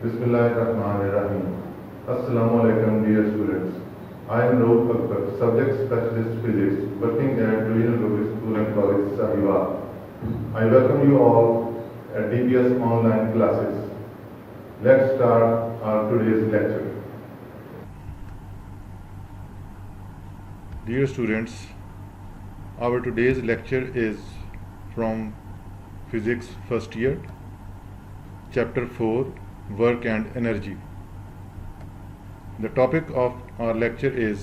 Bismillahirrahmanirrahim. Assalamu alaikum dear students. I am Rauf Akbar, subject specialist physics, working at Divisional Public School and College, Sahiwal. I welcome you all at DPS online classes. Let's start our today's lecture. Dear students, our today's lecture is from Physics first year, Chapter 4, Work and Energy. The topic of our lecture is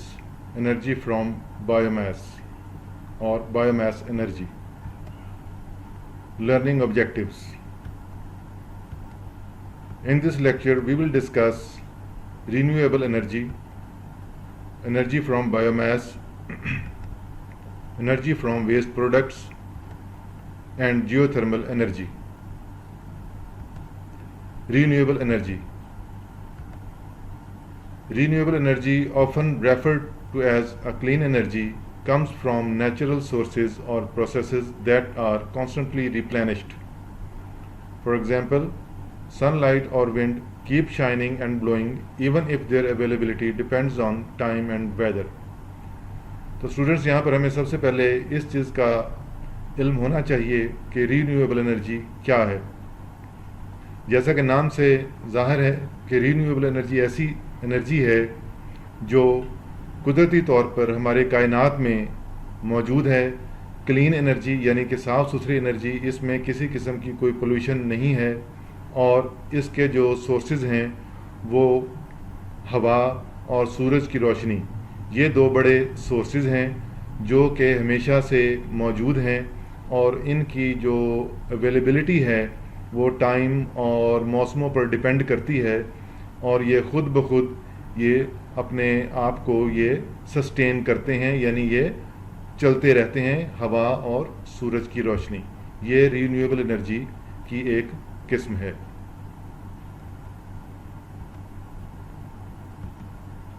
energy from biomass or biomass energy. Learning objectives. In this lecture, we will discuss renewable energy, energy from biomass, energy from waste products, and geothermal energy. Renewable energy. Renewable energy, often referred to as a clean energy, comes from natural sources or processes that are constantly replenished. For example, sunlight or wind keep shining and blowing even if their availability depends on time and weather. تو students یہاں پر ہمیں سب سے پہلے اس چیز کا علم ہونا چاہیے کہ رینیویبل انرجی کیا ہے. جیسا کہ نام سے ظاہر ہے کہ رینیویبل انرجی ایسی انرجی ہے جو قدرتی طور پر ہمارے کائنات میں موجود ہے. کلین انرجی یعنی کہ صاف ستھری انرجی، اس میں کسی قسم کی کوئی پولوشن نہیں ہے، اور اس کے جو سورسز ہیں وہ ہوا اور سورج کی روشنی، یہ دو بڑے سورسز ہیں جو کہ ہمیشہ سے موجود ہیں، اور ان کی جو اویلیبلٹی ہے وہ ٹائم اور موسموں پر ڈپینڈ کرتی ہے، اور یہ خود بخود یہ اپنے آپ کو یہ سسٹین کرتے ہیں، یعنی یہ چلتے رہتے ہیں. ہوا اور سورج کی روشنی یہ رینیویبل انرجی کی ایک قسم ہے.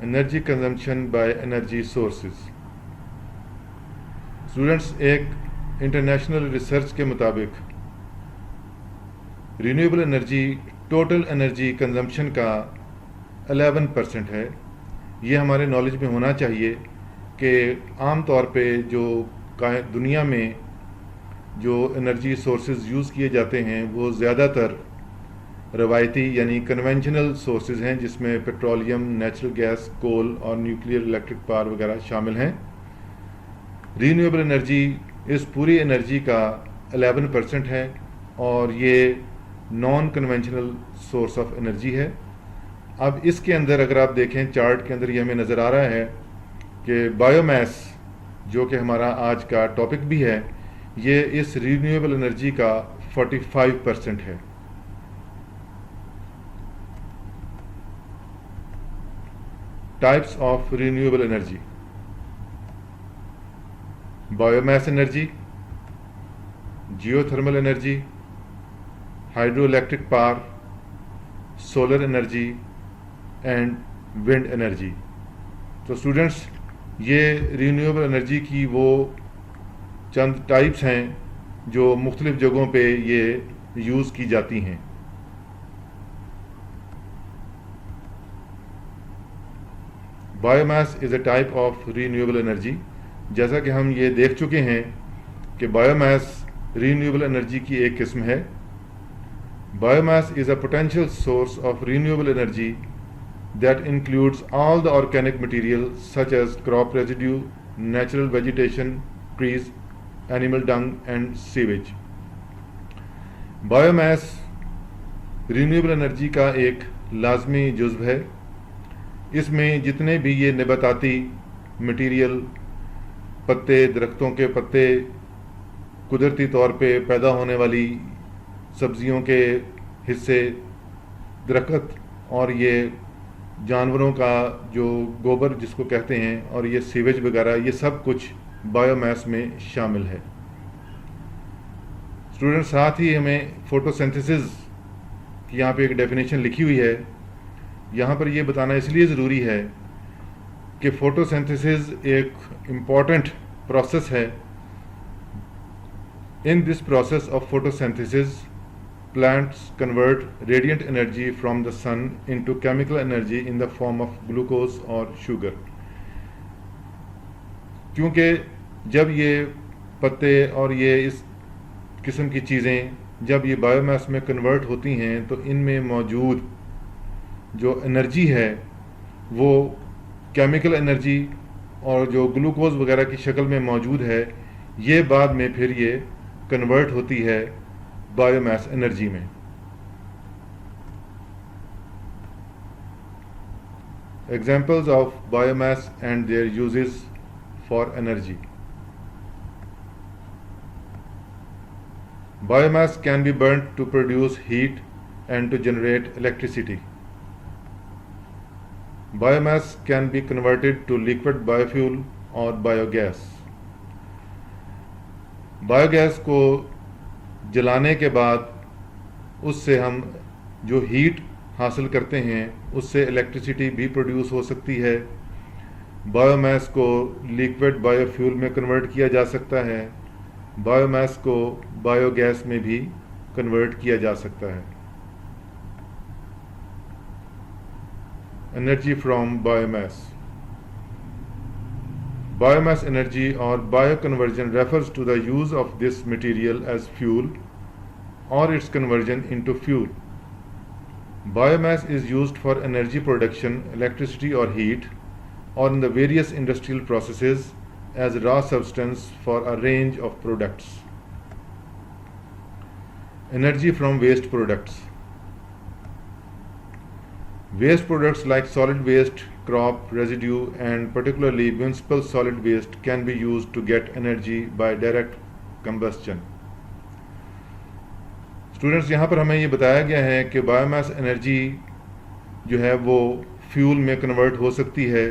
Energy consumption by energy sources. Students, ایک انٹرنیشنل ریسرچ کے مطابق renewable energy total energy consumption کا 11% ہے. یہ ہمارے نالج میں ہونا چاہیے کہ عام طور پہ جو دنیا میں جو انرجی سورسز یوز کیے جاتے ہیں وہ زیادہ تر روایتی یعنی کنونشنل سورسز ہیں، جس میں پیٹرولیم، نیچرل گیس، کول اور نیوکلیئر الیکٹرک پاور وغیرہ شامل ہیں. رینیویبل انرجی اس پوری انرجی کا 11% ہے، اور یہ naan conventional source of energy ہے. اب اس کے اندر اگر آپ دیکھیں چارٹ کے اندر یہ ہمیں نظر آ رہا ہے کہ بایو میس جو کہ ہمارا آج کا ٹاپک بھی ہے، یہ اس رینیویبل انرجی کا 45% ہے. Types of renewable energy: biomass energy, geothermal energy, hydroelectric power, solar energy and wind energy. تو اسٹوڈنٹس، یہ رینیویبل انرجی کی وہ چند ٹائپس ہیں جو مختلف جگہوں پہ یہ یوز کی جاتی ہیں. Bio mass is a type of renewable energy. جیسا کہ ہم یہ دیکھ چکے ہیں کہ بایو میس رینیویبل انرجی کی ایک قسم ہے. Biomass is a potential source of renewable energy that includes all the organic material such as crop residue, natural vegetation, trees, animal dung and sewage. Bio mass renewable energy کا ایک لازمی جزو ہے. اس میں جتنے بھی یہ نباتاتی مٹیریل، پتے، درختوں کے پتے، قدرتی طور پہ پیدا ہونے والی سبزیوں کے حصے، درخت، اور یہ جانوروں کا جو گوبر جس کو کہتے ہیں، اور یہ سیویج وغیرہ، یہ سب کچھ بایو میس میں شامل ہے. اسٹوڈنٹ، ساتھ ہی ہمیں فوٹو سینتھسز کی یہاں پہ ایک ڈیفینیشن لکھی ہوئی ہے. یہاں پر یہ بتانا اس لیے ضروری ہے کہ فوٹو سینتھسز ایک امپورٹنٹ پروسیس ہے. In this process of photosynthesis, plants convert radiant energy from the sun into chemical energy in the form of glucose or sugar. کیونکہ جب یہ پتے اور یہ اس قسم کی چیزیں جب یہ بایو میس میں کنورٹ ہوتی ہیں تو ان میں موجود جو انرجی ہے وہ کیمیکل انرجی اور جو گلوکوز وغیرہ کی شکل میں موجود ہے یہ بعد میں پھر یہ کنورٹ ہوتی ہے بایو میس انرجی میں. Examples of biomass and their uses for energy. Biomass can be burnt to produce heat and to generate electricity. Biomass can be converted to liquid biofuel or biogas. Biogas کو جلانے کے بعد اس سے ہم جو heat حاصل کرتے ہیں اس سے الیکٹریسٹی بھی پروڈیوس ہو سکتی ہے. بایو میس کو لیکوڈ بایو فیول میں کنورٹ کیا جا سکتا ہے. بایو میس کو بایو گیس میں بھی کنورٹ کیا جا سکتا ہے. Energy from biomass. Biomass energy or bioconversion refers to the use of this material as fuel or its conversion into fuel. Biomass is used for energy production, electricity or heat, or in the various industrial processes as raw substance for a range of products. Energy from waste products. Waste products like solid waste, crop residue, and particularly municipal solid waste can be used to get energy by direct combustion. Students, یہاں پر ہمیں یہ بتایا گیا ہے کہ bio mass energy جو ہے وہ فیول میں کنورٹ ہو سکتی ہے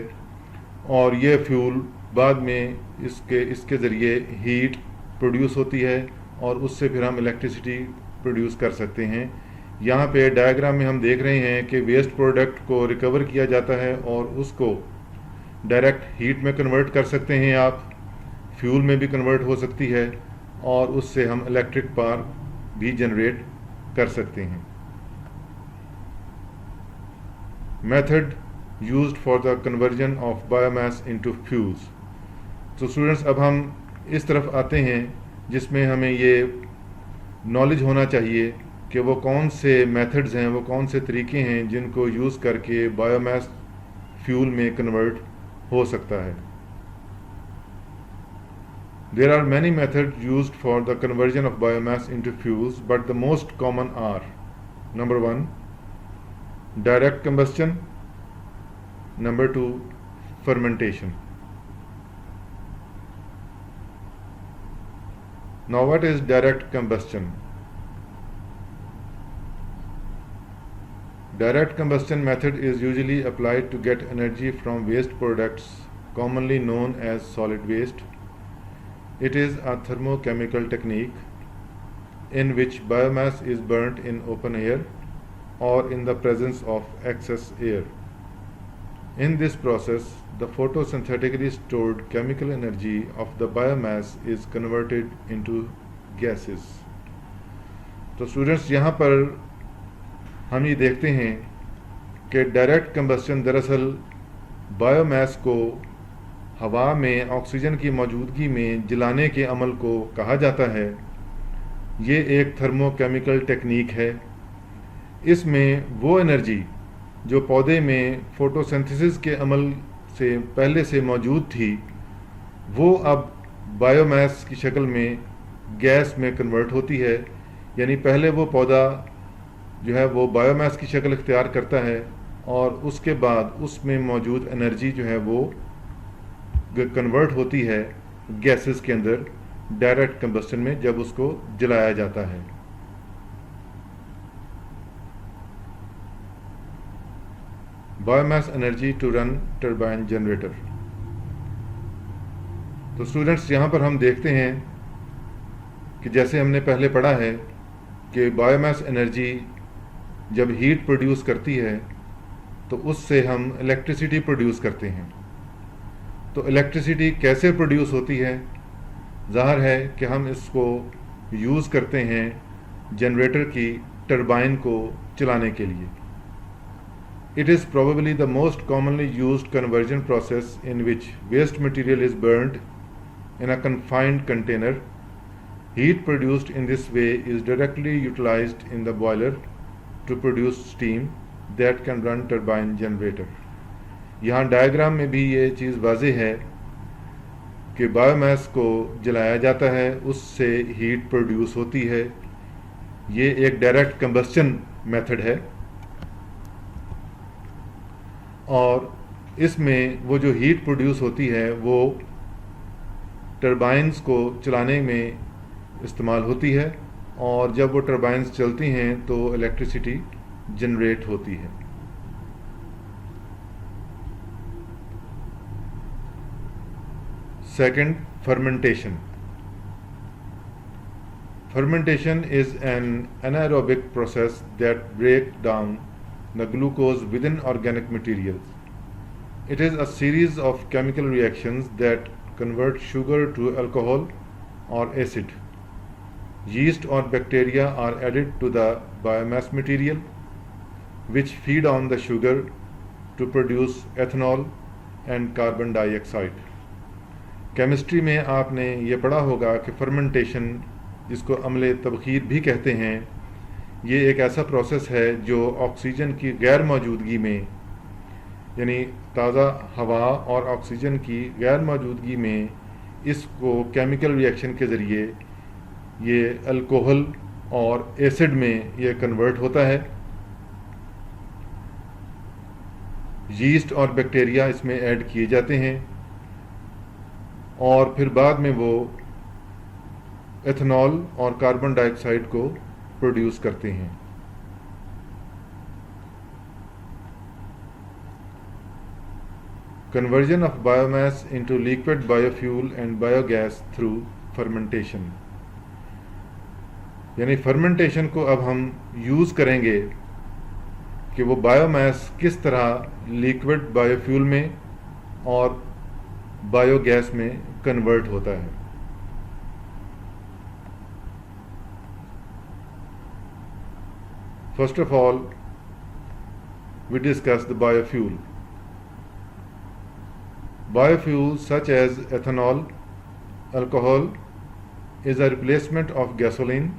اور یہ فیول بعد میں اس کے ذریعے ہیٹ پروڈیوس ہوتی ہے اور اس سے پھر ہم الیکٹریسٹی پروڈیوس کر سکتے ہیں. یہاں پہ ڈائیگرام میں ہم دیکھ رہے ہیں کہ ویسٹ پروڈکٹ کو ریکور کیا جاتا ہے اور اس کو ڈائریکٹ ہیٹ میں کنورٹ کر سکتے ہیں آپ, فیول میں بھی کنورٹ ہو سکتی ہے اور اس سے ہم الیکٹرک پاور بھی جنریٹ کر سکتے ہیں. Method used for the conversion of biomass into fuels. تو اسٹوڈنٹس اب ہم اس طرف آتے ہیں جس میں ہمیں یہ نالج ہونا چاہیے کہ وہ کون سے میتھڈز ہیں, وہ کون سے طریقے ہیں جن کو یوز کر کے بایو میس فیول میں کنورٹ ہو سکتا ہے. There are many methods used for the conversion of biomass into fuels, but the most common are: number 1, direct combustion. Number 2, fermentation. Now what is direct combustion? Direct combustion method is usually applied to get energy from waste products, commonly known as solid waste. It is a thermochemical technique in which biomass is burnt in open air or in the presence of excess air. In this process, the photosynthetically stored chemical energy of the biomass is converted into gases. تو students یہاں پر ہم یہ دیکھتے ہیں کہ direct کمبسچن دراصل bio mass کو ہوا میں آکسیجن کی موجودگی میں جلانے کے عمل کو کہا جاتا ہے. یہ ایک تھرمو کیمیکل ٹیکنیک ہے. اس میں وہ انرجی جو پودے میں فوٹوسنتھسس کے عمل سے پہلے سے موجود تھی وہ اب بایو میس کی شکل میں گیس میں کنورٹ ہوتی ہے. یعنی پہلے وہ پودا جو ہے وہ بایو میس کی شکل اختیار کرتا ہے اور اس کے بعد اس میں موجود انرجی جو ہے وہ کنورٹ ہوتی ہے گیسز کے اندر ڈائریکٹ کمبسٹن میں جب اس کو جلایا جاتا ہے. Biomass energy to run turbine generator. تو اسٹوڈنٹس یہاں پر ہم دیکھتے ہیں کہ جیسے ہم نے پہلے پڑھا ہے کہ بایو میس انرجی جب ہیٹ پروڈیوس کرتی ہے تو اس سے ہم الیکٹریسٹی پروڈیوس کرتے ہیں. تو الیکٹریسٹی کیسے پروڈیوس ہوتی ہے؟ ظاہر ہے کہ ہم اس کو یوز کرتے ہیں جنریٹر کی ٹربائن کو چلانے کے لیے. It is probably the most commonly used conversion process in which waste material is burned in a confined container. Heat produced in this way is directly utilized in the boiler to produce steam that can run turbine generator. یہاں diagram میں بھی یہ چیز واضح ہے کہ bio mass کو جلایا جاتا ہے, اس سے ہیٹ پروڈیوس ہوتی ہے. یہ ایک ڈائریکٹ کمبسچن میتھڈ ہے, اور اس میں وہ جو ہیٹ پروڈیوس ہوتی ہے وہ ٹربائنز کو چلانے میں استعمال ہوتی ہے, اور جب وہ ٹربائنز چلتی ہیں تو الیکٹریسٹی جنریٹ ہوتی ہے. Second, fermentation. Fermentation is an anaerobic process that breaks down the glucose within organic materials. It is a series of chemical reactions that convert sugar to alcohol or acid. Yeast or bacteria are added to the biomass material, which feed on the sugar to produce ethanol and carbon dioxide. Chemistry میں آپ نے یہ پڑھا ہوگا کہ fermentation, جس کو عمل تبخیر بھی کہتے ہیں, یہ ایک ایسا پروسیس ہے جو آکسیجن کی غیر موجودگی میں, یعنی تازہ ہوا اور آکسیجن کی غیر موجودگی میں اس کو کیمیکل ریئیکشن کے ذریعے یہ الکوہل اور ایسڈ میں یہ کنورٹ ہوتا ہے. یسٹ اور بیکٹیریا اس میں ایڈ کیے جاتے ہیں, اور پھر بعد میں وہ ایتھنال اور کاربن ڈائی آکسائڈ کو پروڈیوس کرتے ہیں. Conversion of biomass into liquid biofuel and biogas through fermentation. یعنی فرمنٹیشن کو اب ہم یوز کریں گے کہ وہ بایو میس کس طرح لیکوڈ بایو فیول میں اور بایو گیس میں کنورٹ ہوتا ہے. First of all, we discuss the biofuel. Biofuels such as ethanol, alcohol is a replacement of gasoline.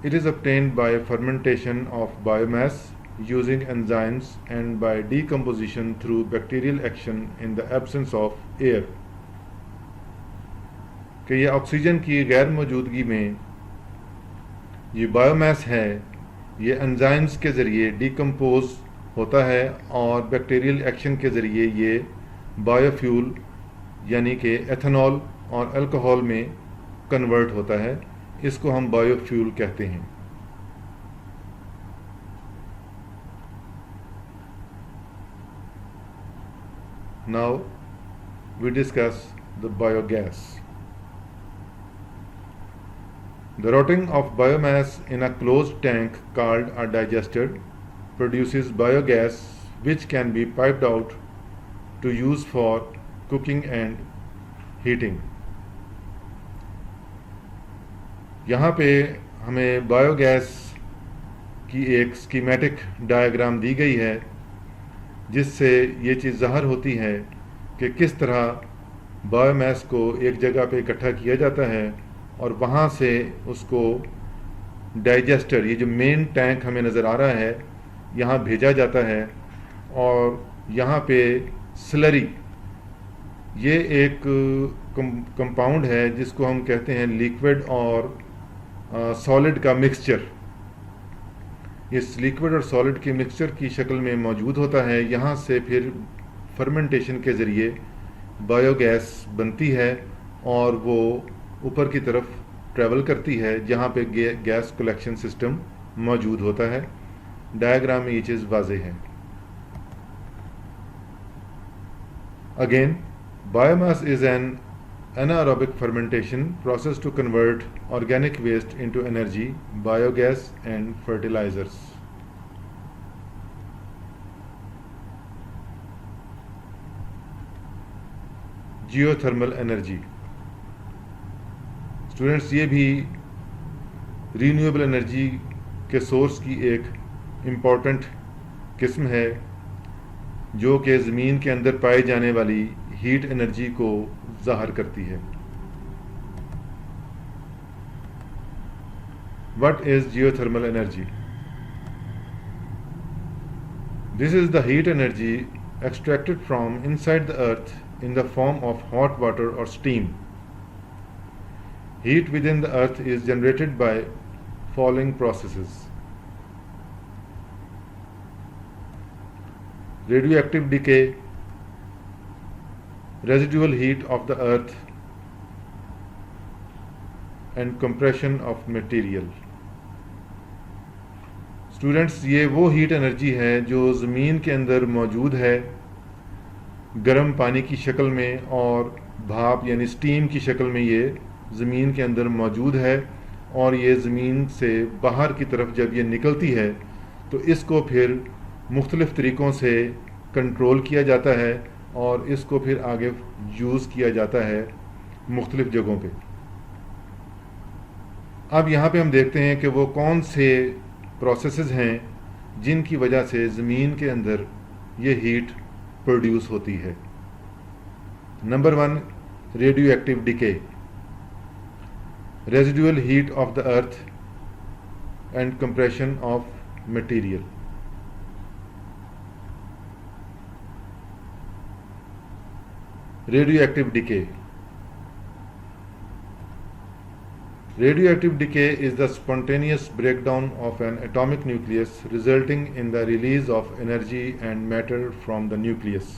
It is obtained by fermentation of biomass using enzymes and by decomposition through bacterial action in the absence of air. کہ یہ oxygen کی غیر موجودگی میں یہ bio mass ہے, یہ enzymes کے ذریعے ڈیکمپوز ہوتا ہے اور بیکٹیریل ایکشن کے ذریعے یہ بایو فیول یعنی کہ ایتھنال اور الکوہول میں کنورٹ ہوتا ہے. اس کو ہم بایو فیول کہتے ہیں. Now we discuss the biogas. The rotting of biomass in a closed tank called a digester produces biogas which can be piped out to use for cooking and heating. یہاں پہ ہمیں bio gas کی ایک schematic diagram دی گئی ہے جس سے یہ چیز ظاہر ہوتی ہے کہ کس طرح بایو میس کو ایک جگہ پہ اکٹھا کیا جاتا ہے اور وہاں سے اس کو ڈائجسٹر, یہ جو مین ٹینک ہمیں نظر آ رہا ہے, یہاں بھیجا جاتا ہے. اور یہاں پہ سلری, یہ ایک کمپاؤنڈ ہے جس کو ہم کہتے ہیں لیکوڈ اور سالڈ کا مکسچر. اس لیکوڈ اور سالڈ کے مکسچر کی شکل میں موجود ہوتا ہے. یہاں سے پھر فرمنٹیشن کے ذریعے بایو گیس بنتی ہے اور وہ اوپر کی طرف ٹریول کرتی ہے جہاں پہ گیس کلیکشن سسٹم موجود ہوتا ہے. ڈائیگرام میں یہ چیز واضح ہے. Again, bio mass is an anaerobic fermentation process to convert organic waste into energy, biogas and fertilizers. Geothermal energy. Students, یہ بھی رینیویبل انرجی کے سورس کی ایک امپورٹنٹ قسم ہے جو کہ زمین کے اندر پائی جانے والی ہیٹ انرجی کو ظاہر کرتی ہے. What is geothermal energy? This is the heat energy extracted from inside the earth in the form of hot water or steam. Heat within the earth is generated by following processes: radioactive decay, residual heat of the earth, and compression of material. Students, یہ وہ heat energy ہے جو زمین کے اندر موجود ہے گرم پانی کی شکل میں اور بھاپ یعنی اسٹیم کی شکل میں. یہ زمین کے اندر موجود ہے اور یہ زمین سے باہر کی طرف جب یہ نکلتی ہے تو اس کو پھر مختلف طریقوں سے کنٹرول کیا جاتا ہے اور اس کو پھر آگے یوز کیا جاتا ہے مختلف جگہوں پہ. اب یہاں پہ ہم دیکھتے ہیں کہ وہ کون سے پروسیسز ہیں جن کی وجہ سے زمین کے اندر یہ ہیٹ پروڈیوس ہوتی ہے. Number 1، radioactive decay, residual heat of the earth and compression of material. Radioactive decay. Radioactive decay is the spontaneous breakdown of an atomic nucleus resulting in the release of energy and matter from the nucleus.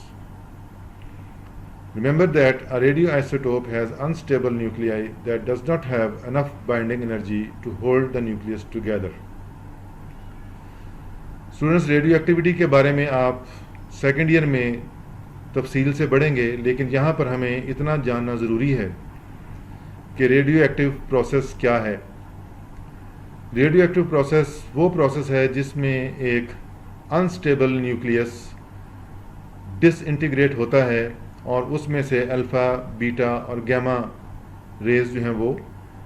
Remember that a radioisotope has unstable nuclei that does not have enough binding energy to hold the nucleus together. Students, radio activity کے بارے میں آپ second year میں تفصیل سے پڑھیں گے، لیکن یہاں پر ہمیں اتنا جاننا ضروری ہے کہ ریڈیو ایکٹیو پروسیس کیا ہے. ریڈیو ایکٹیو پروسیس وہ پروسیس ہے جس میں ایک انسٹیبل نیوکلیس ڈس انٹیگریٹ ہوتا ہے اور اس میں سے الفا، بیٹا اور گیما ریز جو ہیں وہ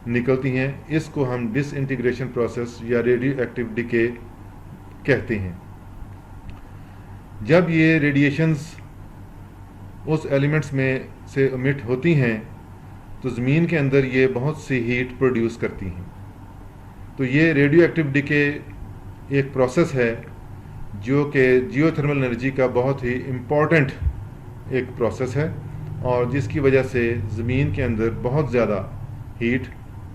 نکلتی ہیں. اس کو ہم ڈس انٹیگریشن پروسیس یا ریڈیو ایکٹیو ڈیکے کہتے ہیں. جب یہ ریڈیشنز اس ایلیمنٹس میں سے امٹ ہوتی ہیں تو زمین کے اندر یہ بہت سی ہیٹ پروڈیوس کرتی ہیں. تو یہ ریڈیو ایکٹیو ڈیکے ایک پروسیس ہے جو کہ جیو تھرمل انرجی کا بہت ہی امپورٹنٹ ایک پروسیس ہے اور جس کی وجہ سے زمین کے اندر بہت زیادہ ہیٹ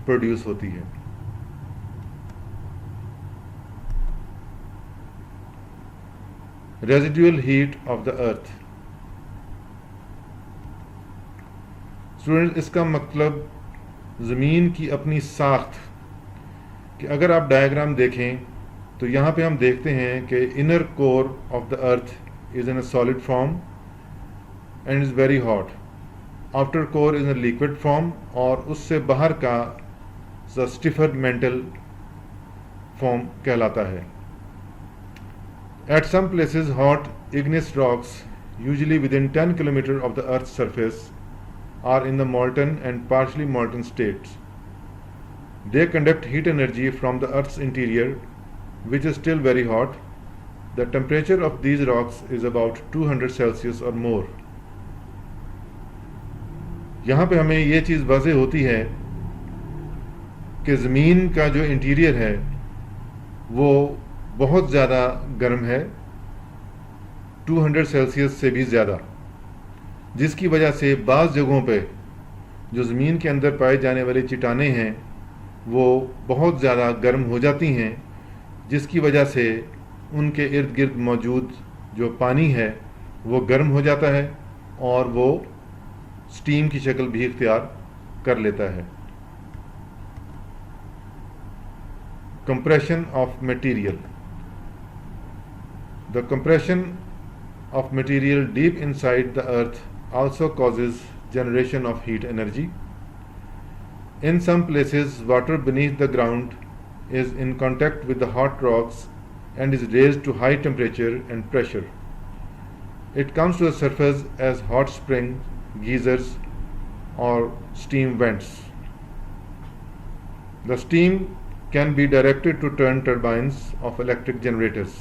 پروڈیوس ہوتی ہے. Residual heat of the earth. Student, اس کا مطلب زمین کی اپنی ساخت کہ اگر آپ ڈائیگرام دیکھیں تو یہاں پہ ہم دیکھتے ہیں کہ inner core of the earth is in a solid form and is very hot. Outer core is in liquid form اور اس سے باہر کا اسٹیفر مینٹل فارم کہلاتا ہے. At some places hot igneous rocks usually within 10 km of the Earth's surface are in the molten and partially molten states. They conduct heat energy from the Earth's interior, which is still very hot. The temperature of these rocks is about 200 Celsius or more. یہاں پہ ہمیں یہ چیز واضح ہوتی ہے کہ زمین کا جو انٹیریئر ہے وہ بہت زیادہ گرم ہے، 200 سیلسیس سے بھی زیادہ، جس کی وجہ سے بعض جگہوں پہ جو زمین کے اندر پائے جانے والے چٹانیں ہیں وہ بہت زیادہ گرم ہو جاتی ہیں، جس کی وجہ سے ان کے ارد گرد موجود جو پانی ہے وہ گرم ہو جاتا ہے اور وہ سٹیم کی شکل بھی اختیار کر لیتا ہے. Compression of material. The compression of material deep inside the earth also causes generation of heat energy. In some places, water beneath the ground is in contact with the hot rocks and is raised to high temperature and pressure. It comes to the surface as hot springs, geysers, or steam vents. The steam can be directed to turn turbines of electric generators.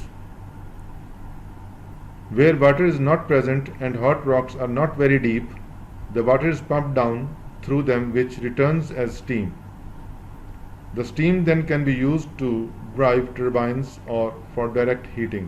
Where water is not present and hot rocks are not very deep, the water is pumped down through them, which returns as steam. The steam then can be used to drive turbines or for direct heating.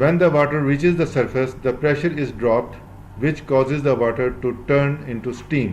when the water reaches the surface, the pressure is dropped, which causes the water to turn into steam.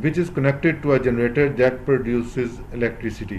which is connected to a generator that produces electricity।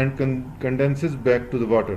and condenses back to the water।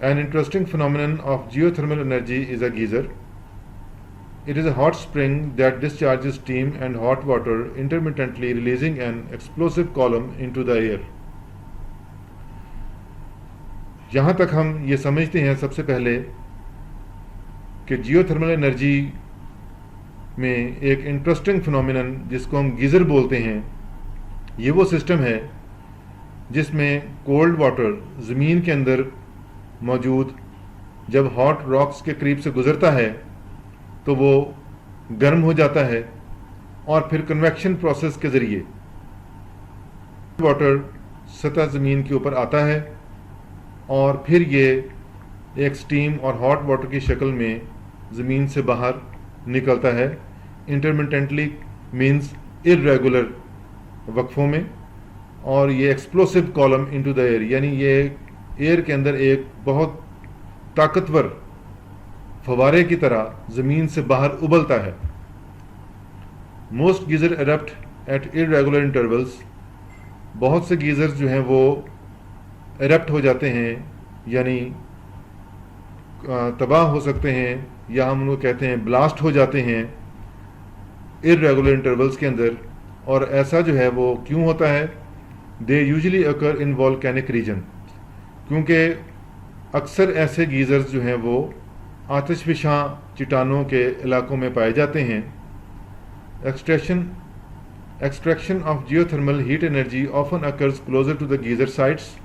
An interesting phenomenon of geothermal energy is a geyser. It is a hot spring that discharges steam and hot water intermittently, releasing an explosive column into the air. یہاں تک ہم یہ سمجھتے ہیں سب سے پہلے کہ Jio thermal energy میں ایک انٹرسٹنگ فنومینن جس کو ہم گیزر بولتے ہیں، یہ وہ سسٹم ہے جس میں کولڈ واٹر زمین کے اندر موجود جب ہاٹ راکس کے قریب سے گزرتا ہے تو وہ گرم ہو جاتا ہے، اور پھر کنویکشن پروسیس کے ذریعے واٹر سطح زمین کے اوپر آتا ہے، اور پھر یہ ایک سٹیم اور ہاٹ واٹر کی شکل میں زمین سے باہر نکلتا ہے، انٹرمٹنٹلی مینز irregular وقفوں میں، اور یہ explosive column into the air, یعنی یہ ایئر کے اندر ایک بہت طاقتور فوارے کی طرح زمین سے باہر ابلتا ہے۔ Most geyser erupt at irregular intervals، بہت سے گیزرز جو ہیں وہ ایرپٹ ہو جاتے ہیں، یعنی تباہ ہو سکتے ہیں، یا ہم لوگ کہتے ہیں بلاسٹ ہو جاتے ہیں irregular intervals کے اندر۔ اور ایسا جو ہے وہ کیوں ہوتا ہے؟ They usually occur in volcanic region، کیونکہ اکثر ایسے گیزرز جو ہیں وہ آتش فشاں چٹانوں کے علاقوں میں پائے جاتے ہیں۔ Extraction of geothermal heat energy often occurs closer to the geyser sites.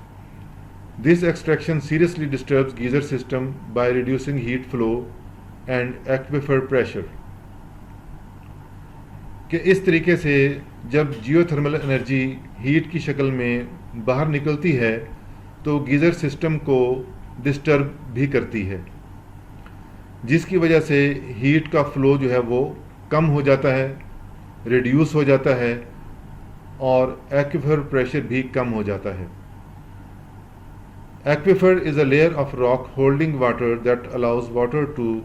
This extraction seriously disturbs geyser system by reducing heat flow and aquifer pressure. کہ اس طریقے سے جب جیو تھرمل انرجی ہیٹ کی شکل میں باہر نکلتی ہے تو گیزر سسٹم کو ڈسٹرب بھی کرتی ہے، جس کی وجہ سے ہیٹ کا فلو جو ہے وہ کم ہو جاتا ہے، ریڈیوس ہو جاتا ہے، اور ایکویفر پریشر بھی کم ہو جاتا ہے۔ Aquifer is a layer of rock holding water that allows water to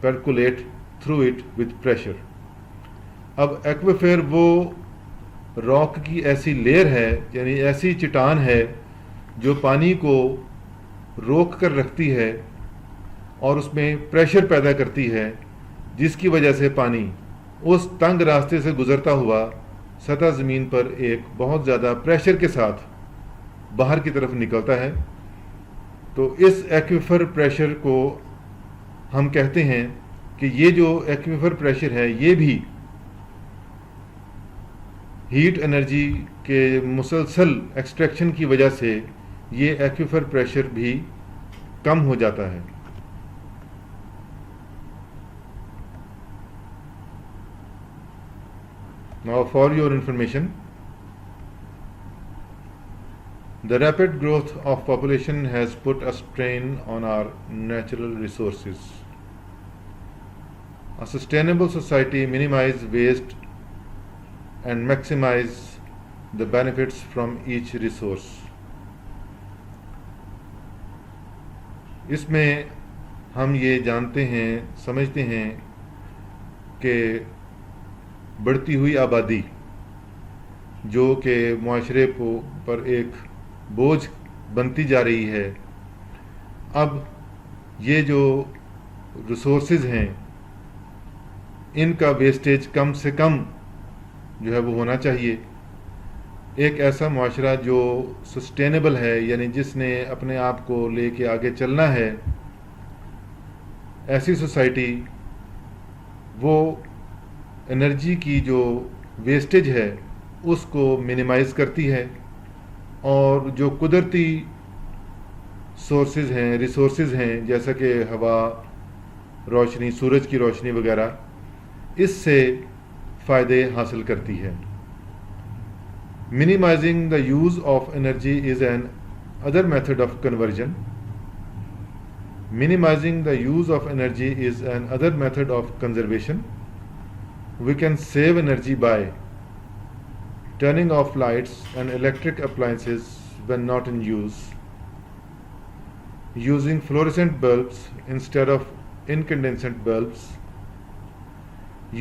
percolate through it with pressure. اب ایکویفر وہ راک کی ایسی لیئر ہے، یعنی ایسی چٹان ہے جو پانی کو روک کر رکھتی ہے اور اس میں پریشر پیدا کرتی ہے، جس کی وجہ سے پانی اس تنگ راستے سے گزرتا ہوا سطح زمین پر ایک بہت زیادہ پریشر کے ساتھ باہر کی طرف نکلتا ہے۔ تو اس ایکویفر پریشر کو ہم کہتے ہیں کہ یہ جو ایکویفر پریشر ہے یہ بھی ہیٹ انرجی کے مسلسل ایکسٹریکشن کی وجہ سے یہ ایکویفر پریشر بھی کم ہو جاتا ہے۔ Now for your information, the rapid growth of population has put a strain on our natural resources. A sustainable society minimizes waste and maximize the benefits from each resource. اس میں ہم یہ جانتے ہیں، سمجھتے ہیں کہ بڑھتی ہوئی آبادی جو کہ معاشرے پر ایک بوجھ بنتی جا رہی ہے، اب یہ جو ریسورسز ہیں ان کا ویسٹیج کم سے کم جو ہے وہ ہونا چاہیے۔ ایک ایسا معاشرہ جو سسٹینیبل ہے، یعنی جس نے اپنے آپ کو لے کے آگے چلنا ہے، ایسی سوسائٹی وہ انرجی کی جو ویسٹیج ہے اس کو منیمائز کرتی ہے، اور جو قدرتی سورسز ہیں، ریسورسز ہیں، جیسا کہ ہوا، روشنی، سورج کی روشنی وغیرہ، اس سے فائدے حاصل کرتی ہے۔ Minimizing the use of energy is an other method of conversion. Minimizing the use of energy is an other method of conservation. We can save energy by turning off lights and electric appliances when not in use, using fluorescent bulbs instead of incandescent bulbs,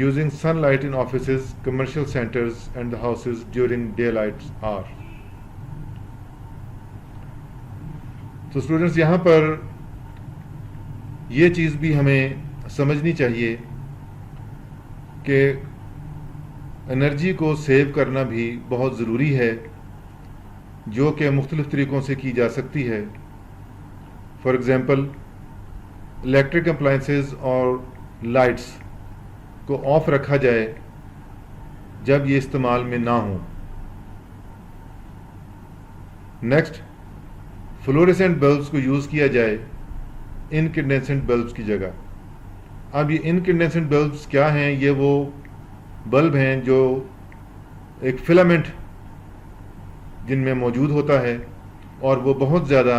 using sunlight in offices, commercial centers and the houses during daylight hour. تو students یہاں پر یہ چیز بھی ہمیں سمجھنی چاہیے کہ energy کو save کرنا بھی بہت ضروری ہے، جو کہ مختلف طریقوں سے کی جا سکتی ہے۔ فار ایگزامپل الیکٹرک اپلائنسز اور لائٹس کو آف رکھا جائے جب یہ استعمال میں نہ ہوں. نیکسٹ، فلوریسنٹ بلبس کو یوز کیا جائے انکینڈیسنٹ بلبس کی جگہ. اب یہ انکینڈیسنٹ بلبس کیا ہیں؟ یہ وہ بلب ہیں جو ایک فلامنٹ جن میں موجود ہوتا ہے اور وہ بہت زیادہ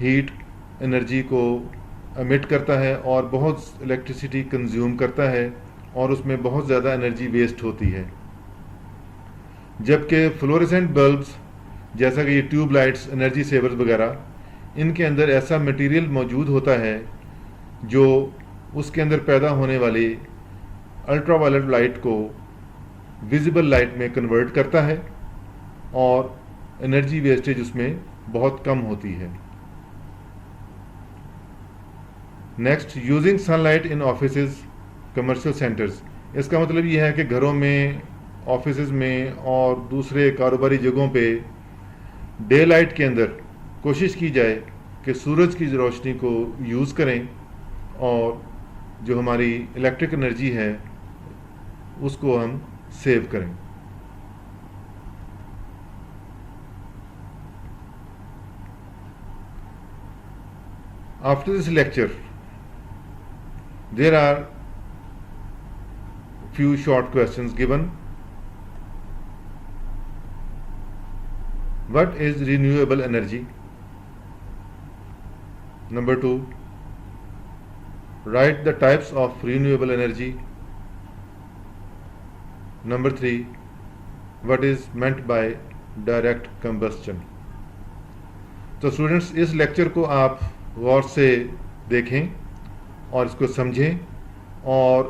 ہیٹ انرجی کو امٹ کرتا ہے اور بہت الیکٹریسٹی کنزیوم کرتا ہے اور اس میں بہت زیادہ انرجی ویسٹ ہوتی ہے. جبکہ فلوریسنٹ بلبس جیسا کہ یہ ٹیوب لائٹس، انرجی سیورز وغیرہ، ان کے اندر ایسا مٹیریل موجود ہوتا ہے جو اس کے اندر پیدا ہونے والی الٹرا وائلٹ لائٹ کو ویزیبل لائٹ میں کنورٹ کرتا ہے اور انرجی ویسٹیج اس میں بہت کم ہوتی ہے. Next, using sunlight in offices, commercial centres. اس کا مطلب یہ ہے کہ گھروں میں، آفیسز میں اور دوسرے کاروباری جگہوں پہ ڈے لائٹ کے اندر کوشش کی جائے کہ سورج کی روشنی کو یوز کریں اور جو ہماری الیکٹرک انرجی ہے اس کو ہم سیو کریں. After this lecture, there are few short questions given. What is renewable energy? Number 2, write the types of renewable energy. Number 3, what is meant by direct combustion? تو students, اس lecture کو آپ غور سے دیکھیں اور اس کو سمجھیں اور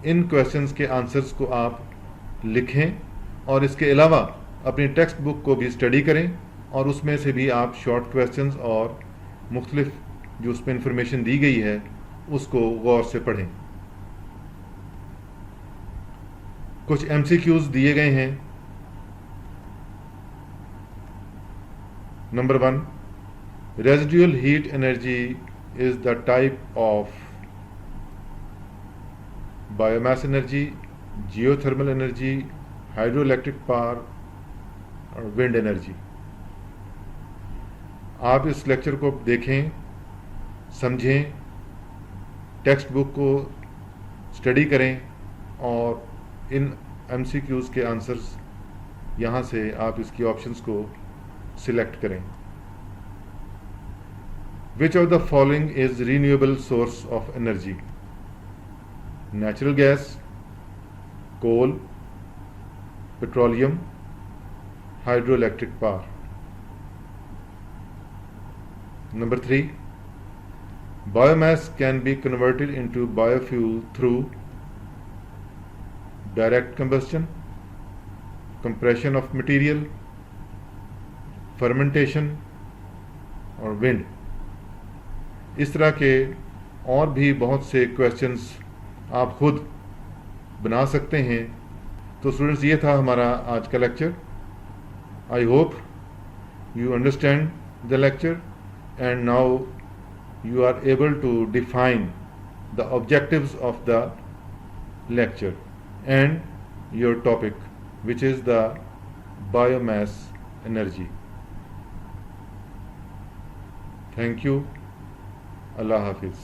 ان کویشچنز کے آنسرز کو آپ لکھیں اور اس کے علاوہ اپنی ٹیکسٹ بک کو بھی اسٹڈی کریں اور اس میں سے بھی آپ شارٹ کویشچنز اور مختلف جو اس میں انفارمیشن دی گئی ہے اس کو غور سے پڑھیں. کچھ ایم سی کیوز دیے گئے ہیں. Number 1، residual heat energy is the type of biomass energy, geothermal energy, hydroelectric power اور ونڈ انرجی. آپ اس لیکچر کو دیکھیں، سمجھیں، ٹیکسٹ بک کو اسٹڈی کریں اور ان ایم سی کیوز کے آنسرز یہاں سے آپ اس کی آپشنز کو سلیکٹ کریں. Which of the following is renewable source of energy? Natural gas, coal, petroleum, hydroelectric power. Number 3, biomass can be converted into biofuel through direct combustion, compression of material, fermentation اور wind. اس طرح کے اور بھی بہت سے questions آپ خود بنا سکتے ہیں. تو اسٹوڈنٹس، یہ تھا ہمارا آج کا lecture. I hope you understand the lecture and now you are able to define the objectives of the lecture and your topic which is the biomass energy. Thank you. اللہ حافظ.